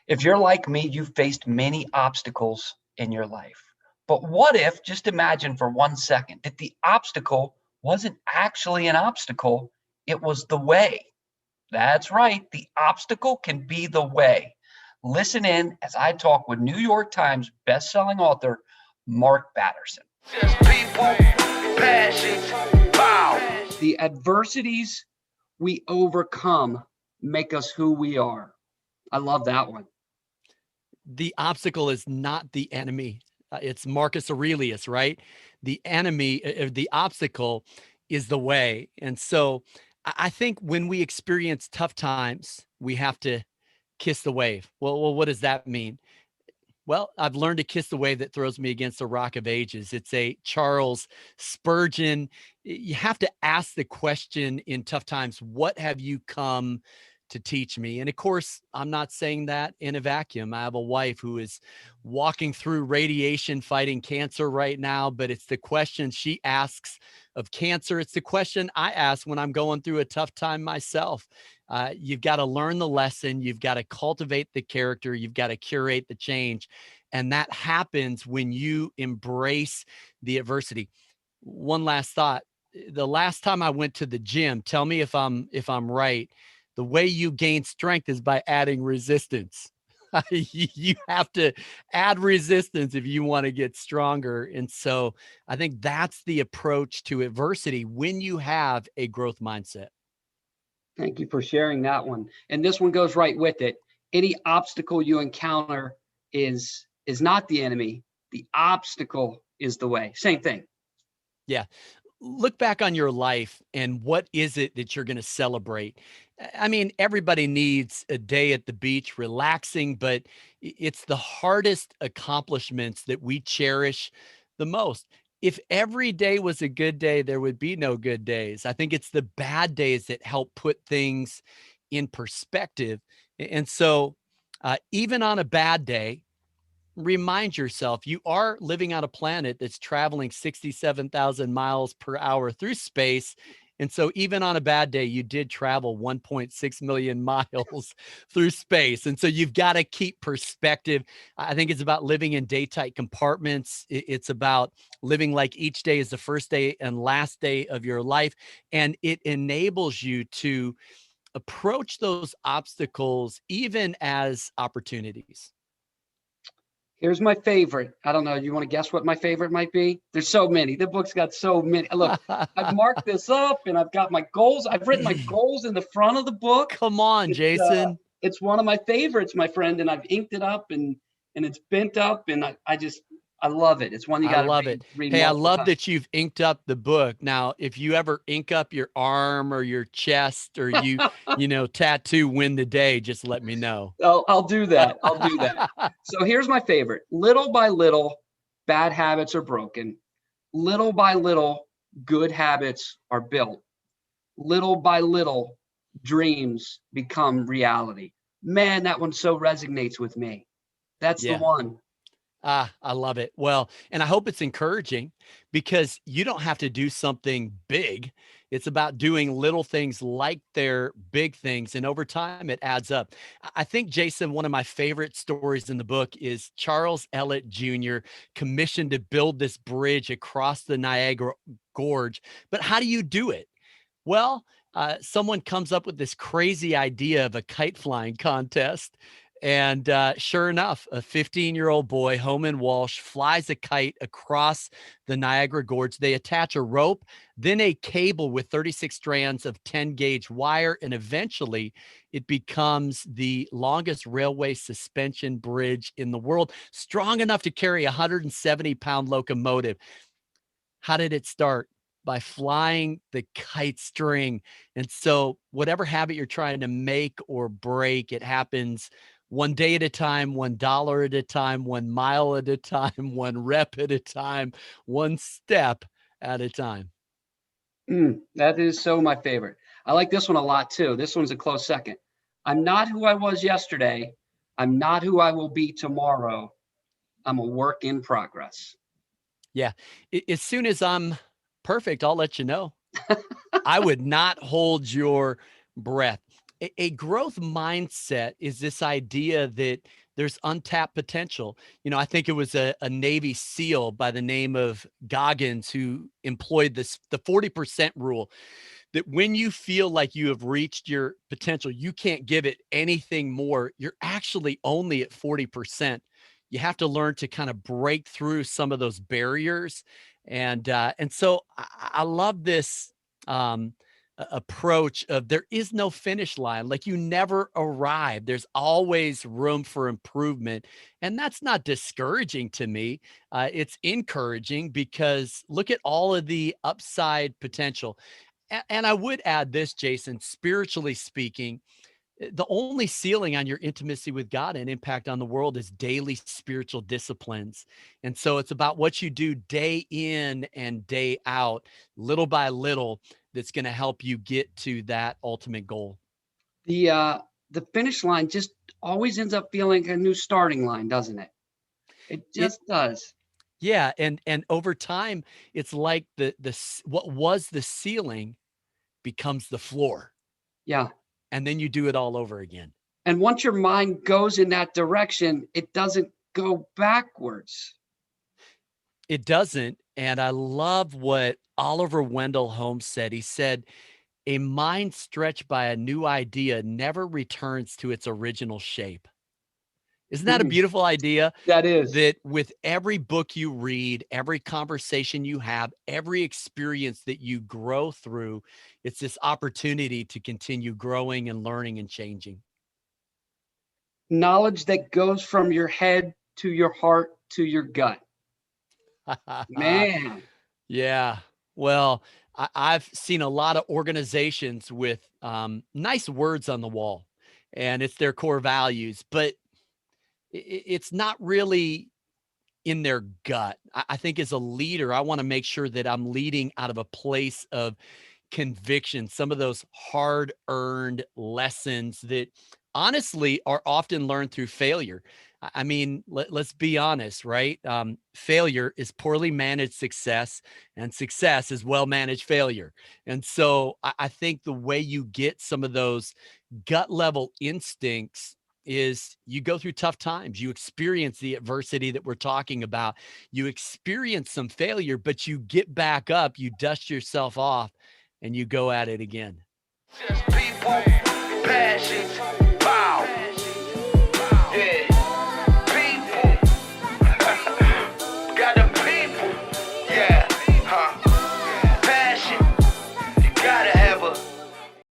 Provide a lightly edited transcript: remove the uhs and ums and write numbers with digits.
If you're like me, you've faced many obstacles in your life. But what if, just imagine for 1 second, that the obstacle wasn't actually an obstacle, it was the way. That's right, the obstacle can be the way. Listen in as I talk with New York Times bestselling author Mark Batterson. Just people, passions, pow. The adversities we overcome make us who we are. I love that one. The obstacle is not the enemy. It's Marcus Aurelius, right? The enemy, the obstacle is the way. And so I think when we experience tough times, we have to kiss the wave. Well, what does that mean? Well, I've learned to kiss the wave that throws me against the rock of ages. It's a Charles Spurgeon. You have to ask the question in tough times, what have you come to teach me? And of course, I'm not saying that in a vacuum. I have a wife who is walking through radiation fighting cancer right now, but it's the question she asks of cancer. It's the question I ask when I'm going through a tough time myself. You've got to learn the lesson. You've got to cultivate the character. You've got to curate the change. And that happens when you embrace the adversity. One last thought. The last time I went to the gym, tell me if I'm right. The way you gain strength is by adding resistance. You have to add resistance if you want to get stronger. And so I think that's the approach to adversity when you have a growth mindset. Thank you for sharing that one. And this one goes right with it. Any obstacle you encounter is not the enemy. The obstacle is the way. Same thing. Yeah. Look back on your life and what is it that you're going to celebrate? I mean, everybody needs a day at the beach relaxing, but it's the hardest accomplishments that we cherish the most. If every day was a good day, there would be no good days. I think it's the bad days that help put things in perspective. And so, even on a bad day, remind yourself you are living on a planet that's traveling 67,000 miles per hour through space. And so even on a bad day, you did travel 1.6 million miles through space. And so you've got to keep perspective. I think it's about living in day tight compartments. It's about living like each day is the first day and last day of your life. And it enables you to approach those obstacles even as opportunities. Here's my favorite. I don't know. You want to guess what my favorite might be? There's so many. The book's got so many. Look, I've marked this up and I've got my goals. I've written my goals in the front of the book. Come on, Jason. It's one of my favorites, my friend, and I've inked it up and it's bent up and I love it. It's one you got to read. Hey, I love that you've inked up the book. Now, if you ever ink up your arm or your chest or you tattoo win the day, just let me know. I'll do that. I'll do that. So here's my favorite. Little by little, bad habits are broken. Little by little, good habits are built. Little by little, dreams become reality. Man, that one so resonates with me. That's the one. I love it. Well, and I hope it's encouraging because you don't have to do something big. It's about doing little things like they're big things. And over time, it adds up. I think, Jason, one of my favorite stories in the book is Charles Elliott Jr. commissioned to build this bridge across the Niagara Gorge. But how do you do it? Well, someone comes up with this crazy idea of a kite flying contest. And sure enough, a 15-year-old boy, Homan Walsh, flies a kite across the Niagara Gorge. They attach a rope, then a cable with 36 strands of 10-gauge wire, and eventually it becomes the longest railway suspension bridge in the world, strong enough to carry a 170-pound locomotive. How did it start? By flying the kite string. And so whatever habit you're trying to make or break, it happens one day at a time, $1 at a time, 1 mile at a time, 1 rep at a time, 1 step at a time. That is so my favorite. I like this one a lot too. This one's a close second. I'm not who I was yesterday. I'm not who I will be tomorrow. I'm a work in progress. Yeah. As soon as I'm perfect, I'll let you know. I would not hold your breath. A growth mindset is this idea that there's untapped potential. I think it was a Navy SEAL by the name of Goggins who employed the 40% rule, that when you feel like you have reached your potential, you can't give it anything more. You're actually only at 40%. You have to learn to kind of break through some of those barriers. And so I love this approach of there is no finish line. Like you never arrive. There's always room for improvement. And that's not discouraging to me. It's encouraging because look at all of the upside potential. And I would add this, Jason, spiritually speaking, the only ceiling on your intimacy with God and impact on the world is daily spiritual disciplines. And so it's about what you do day in and day out, little by little, that's going to help you get to that ultimate goal. The finish line just always ends up feeling a new starting line, doesn't it? It It just does. Yeah, and over time it's like what was the ceiling becomes the floor, Yeah. and then you do it all over again. And once your mind goes in that direction, it doesn't go backwards. It doesn't. And I love what Oliver Wendell Holmes said. He said, a mind stretched by a new idea never returns to its original shape. Isn't that a Mm, beautiful idea? that is. That with every book you read, every conversation you have, every experience that you grow through, it's this opportunity to continue growing and learning and changing. Knowledge that goes from your head to your heart to your gut. Man. Yeah. Well, I've seen a lot of organizations with nice words on the wall, and it's their core values, but it's not really in their gut. I think as a leader, I want to make sure that I'm leading out of a place of conviction, some of those hard earned lessons that honestly are often learned through failure. I mean, let's be honest, right? Failure is poorly managed success, and success is well managed failure. And so I think the way you get some of those gut level instincts is you go through tough times, you experience the adversity that we're talking about, you experience some failure, but you get back up, you dust yourself off, and you go at it again. Just people